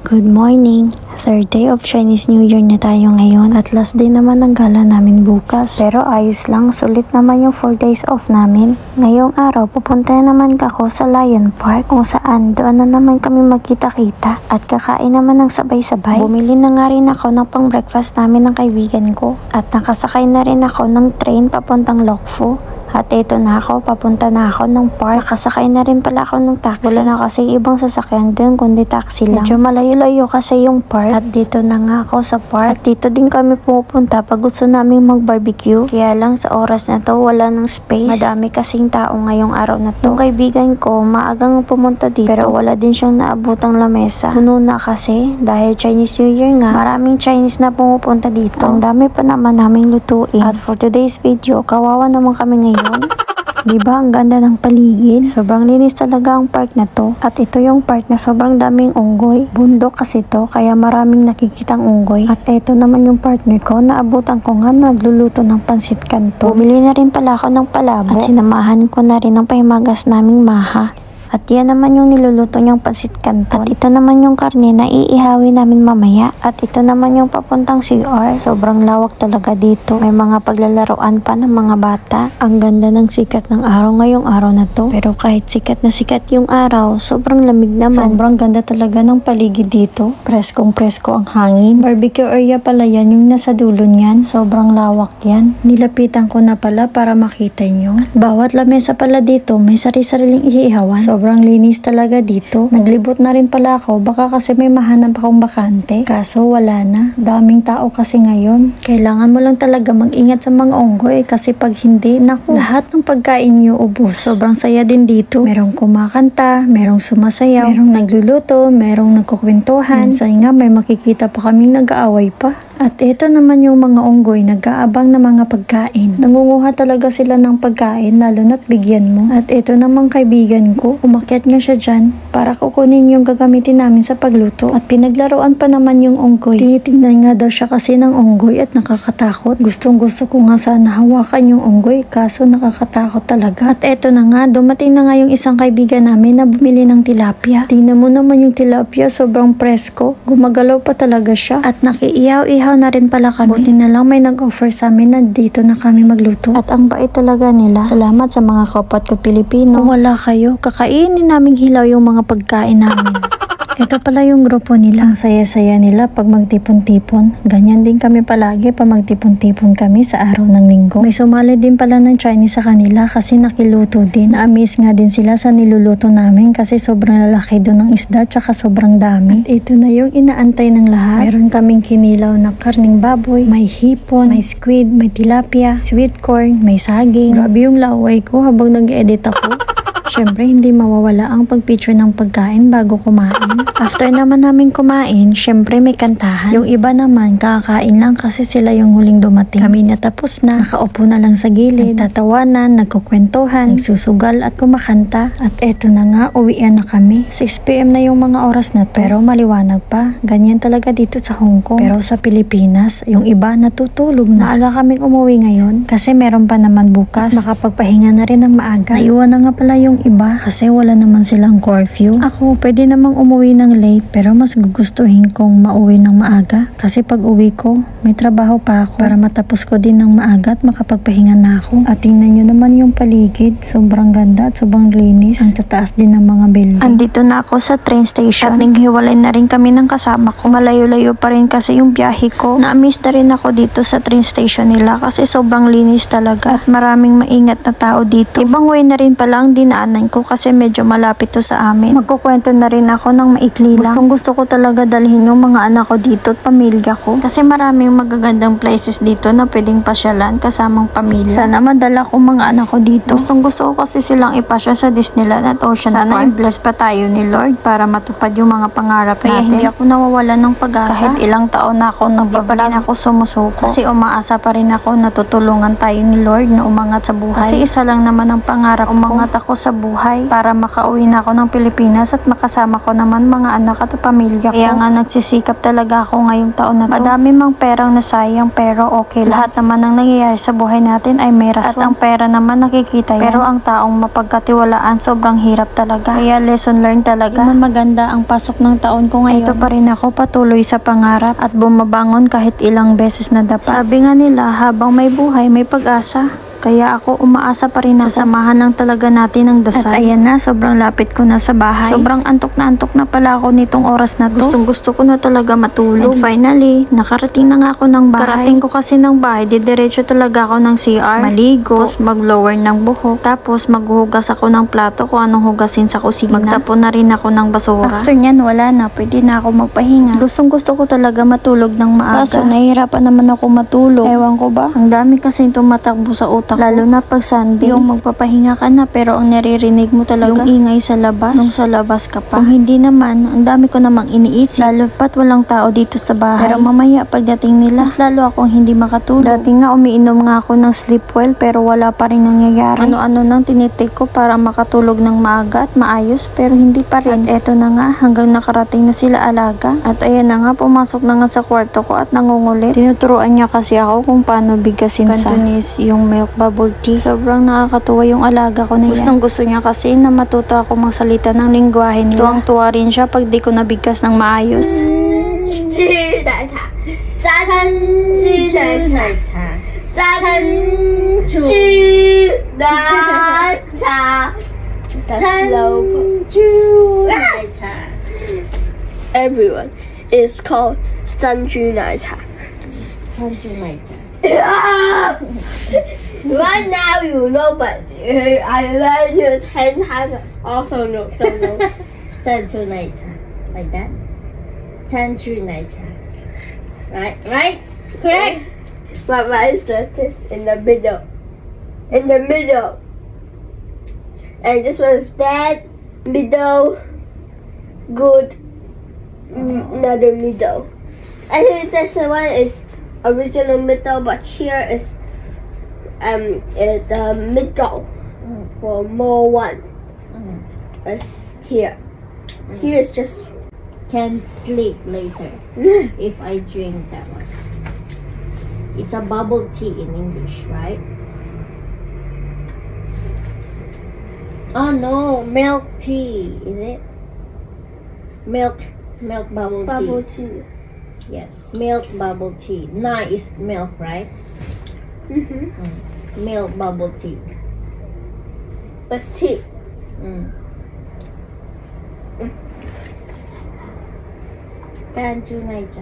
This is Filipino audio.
Good morning! Third day of Chinese New Year na tayo ngayon at last day naman ng gala namin bukas. Pero ayos lang, sulit naman yung 4 days off namin. Ngayong araw, pupunta na naman ako sa Lion Park kung saan doon na naman kami magkita-kita at kakain naman ng sabay-sabay. Bumili na nga rin ako ng pang breakfast namin ng kaibigan ko at nakasakay na rin ako ng train papuntang Lok Fu. At eto na ako, papunta na ako ng park. Nakasakay na rin pala ako ng taxi. Wala na kasi ibang sasakyan din, kundi taxi lang. Medyo malayo-layo kasi yung park. At dito na nga ako sa park. At dito din kami pupunta pag gusto namin mag-barbecue. Kaya lang sa oras na to, wala ng space. Madami kasing tao ngayong araw na to. Yung kaibigan ko, maagang pumunta dito. Pero wala din siyang naabutang lamesa. Puno na kasi, dahil Chinese New Year nga, maraming Chinese na pumupunta dito. Ang dami pa naman naming lutuin. At for today's video, kawawa naman kami ngayon. Diba ang ganda ng paligid? Sobrang linis talaga ang park na to. At ito yung park na sobrang daming unggoy. Bundok kasi to, kaya maraming nakikitang unggoy. At ito naman yung partner ko, naabutan ko nga nagluluto ng pansit kanto. Bumili na rin pala ako ng palabo. At sinamahan ko na rin ng pahimagas naming maha. At yan naman yung niluluto niyang pansit canton. At ito naman yung karne na iihawi namin mamaya. At ito naman yung papuntang CR. Sobrang lawak talaga dito. May mga paglalaroan pa ng mga bata. Ang ganda ng sikat ng araw ngayong araw na to. Pero kahit sikat na sikat yung araw, sobrang lamig naman. Sobrang ganda talaga ng paligid dito. Preskong presko ang hangin. Barbecue area pala yan yung nasa dulo niyan. Sobrang lawak yan. Nilapitan ko na pala para makita nyo. At bawat lamesa pala dito may sari-sariling ihihawan. Sobrang linis talaga dito. Naglibot na rin pala ako. Baka kasi may mahanap akong bakante. Kaso wala na. Daming tao kasi ngayon. Kailangan mo lang talaga mag-ingat sa mga unggoy. Kasi pag hindi, naku, lahat ng pagkain niyo ubos. Sobrang saya din dito. Merong kumakanta, merong sumasayaw, merong nagluluto, merong nagkukwentuhan. Minsan nga may makikita pa kaming nag-aaway pa. At ito naman yung mga unggoy, nag-aabang na mga pagkain. Nangunguha talaga sila ng pagkain, lalo na't bigyan mo. At ito naman kaibigan ko, umakyat nga siya dyan para kukunin yung gagamitin namin sa pagluto. At pinaglaruan pa naman yung unggoy. Tinitingnan nga daw siya kasi ng unggoy at nakakatakot. Gustong gusto ko nga sana hawakan yung unggoy, kaso nakakatakot talaga. At ito na nga, dumating na nga yung isang kaibigan namin na bumili ng tilapia. Tingnan mo naman yung tilapia, sobrang presko. Gumagalaw pa talaga siya. At nakiihaw-ihaw na rin pala kami. Buti na lang may nag-offer sa amin na dito na kami magluto. At ang bait talaga nila. Salamat sa mga kapat ko Pilipino. Kung wala kayo, kakainin naming hilaw yung mga pagkain namin. Ito pala yung grupo nila. Ang saya-saya nila pag magtipon-tipon. Ganyan din kami palagi pag magtipon-tipon kami sa araw ng linggo. May sumali din pala ng Chinese sa kanila kasi nakiluto din. Na-amaze nga din sila sa niluluto namin kasi sobrang lalaki doon ng isda tsaka sobrang dami. At ito na yung inaantay ng lahat. Meron kaming kinilaw na karning baboy, may hipon, may squid, may tilapia, sweet corn, may saging. Grabe yung laway ko habang nag-edit ako. Siyempre, hindi mawawala ang pag-picture ng pagkain bago kumain. After naman namin kumain, siyempre may kantahan. Yung iba naman, kakain lang kasi sila yung huling dumating. Kami natapos na, nakaupo na lang sa gilid, nagtatawanan, nagkukwentuhan, nagsusugal at kumakanta. At eto na nga, uwian na kami. 6 PM na yung mga oras na to, pero maliwanag pa. Ganyan talaga dito sa Hong Kong. Pero sa Pilipinas, yung iba natutulog na. Maaga kaming umuwi ngayon kasi meron pa naman bukas. At makapagpahinga na rin ng maaga. Naiwan na nga pala yung iba kasi wala naman silang curfew. Ako, pwede namang umuwi ng late pero mas gugustuhin kong mauwi ng maaga kasi pag uwi ko, may trabaho pa ako para matapos ko din ng maaga at makapagpahinga na ako. At tingnan nyo naman yung paligid. Sobrang ganda at sobrang linis. Ang tataas din ng mga building. Andito na ako sa train station. At naghiwalay na rin kami ng kasama ko. Malayo-layo pa rin kasi yung biyahe ko. Na-miss na rin ako dito sa train station nila kasi sobrang linis talaga at maraming maingat na tao dito. Ibang way na rin pala ang dinaan ko kasi medyo malapit to sa amin. Magkukwento na rin ako ng maikli lang. Gusto ko talaga dalhin yung mga anak ko dito at pamilya ko. Kasi maraming magagandang places dito na pwedeng pasyalan kasamang pamilya. Sana madala ko mga anak ko dito. Gusto ko kasi silang ipasya sa Disneyland at Ocean Park. Sana i-bless pa tayo ni Lord para matupad yung mga pangarap natin. Kaya hindi ako nawawalan ng pag-asa. Kahit ilang taon na ako nagbabalik ako sumusuko. Kasi umaasa pa rin ako na tutulungan tayo ni Lord na umangat sa buhay. Kasi isa lang naman ang pangarap. Umangat ako sa sa buhay para makauwi na ako ng Pilipinas at makasama ko naman mga anak at pamilya ko. Kaya nga nagsisikap talaga ako ngayong taon na to. Madami mang perang nasayang pero okay lang. Lahat naman ng nangyayari sa buhay natin ay may rason. At ang pera naman nakikita yan. Pero ang taong mapagkatiwalaan sobrang hirap talaga. Kaya lesson learned talaga. Hindi maganda ang pasok ng taon ko ngayon. Ito pa rin ako patuloy sa pangarap at bumabangon kahit ilang beses na dapa. Sabi nga nila habang may buhay may pag-asa. Kaya ako umaasa pa rin ako. Sasamahan lang talaga natin ang dasal. At ayan na, sobrang lapit ko na sa bahay. Sobrang antok na pala ako nitong oras na to. Gustong gusto ko na talaga matulog. And finally, nakarating na nga ako ng bahay. Karating ko kasi ng bahay, didiretso talaga ako ng CR. Maligo, tapos mag-lower ng buhok. Tapos maghuhugas ako ng plato kung anong hugasin sa kusina. Magtapon na rin ako ng basura. After nyan, wala na. Pwede na ako magpahinga. Gustong gusto ko talaga matulog ng maaga. Kaso nahihirapan naman ako matulog. Ewan ko ba? Ang dami kasi tumatakbo sa utak. Lalo na pag Sunday, yung magpapahinga ka na pero ang naririnig mo talaga yung ingay sa labas, nung sa labas ka pa. Kung hindi naman, ang dami ko namang iniisip, lalo pat walang tao dito sa bahay. Pero mamaya pagdating nila, mas lalo akong hindi makatulog. Dati nga umiinom nga ako ng sleep well pero wala pa rin nangyayari. Ano-ano nang tinitake ko para makatulog ng maaga at maayos pero hindi pa rin. At eto na nga, hanggang nakarating na sila alaga. At ayan na nga, pumasok na nga sa kwarto ko at nangungulit. Tinuturuan niya kasi ako kung paano bigasin sa Cantonese yung milk bubble tea. Sobrang nakakatuwa yung alaga ko na yan. Gustong gusto niya kasi na matuto ako magsalita ng lingwahe nila. Tuwang-tuwa rin siya pag di ko nabigkas ng maayos. Everyone is called 珍珠奶茶. Right now you know, but I learned you 10 times. Also no. 珍珠奶茶 like that. 珍珠奶茶. Right? Correct. But why is this in the middle? In the middle. And this one is bad, middle, good, another middle. I think this one is original middle, but here is the middle for more one. It's here. Here is just Can sleep later if I drink that one. It's a bubble tea in English, right? Oh no, milk tea, is it? Milk bubble tea. Yes, milk bubble tea. Na is milk, right? Milk bubble tea. It's tea. Tan chu nai cha.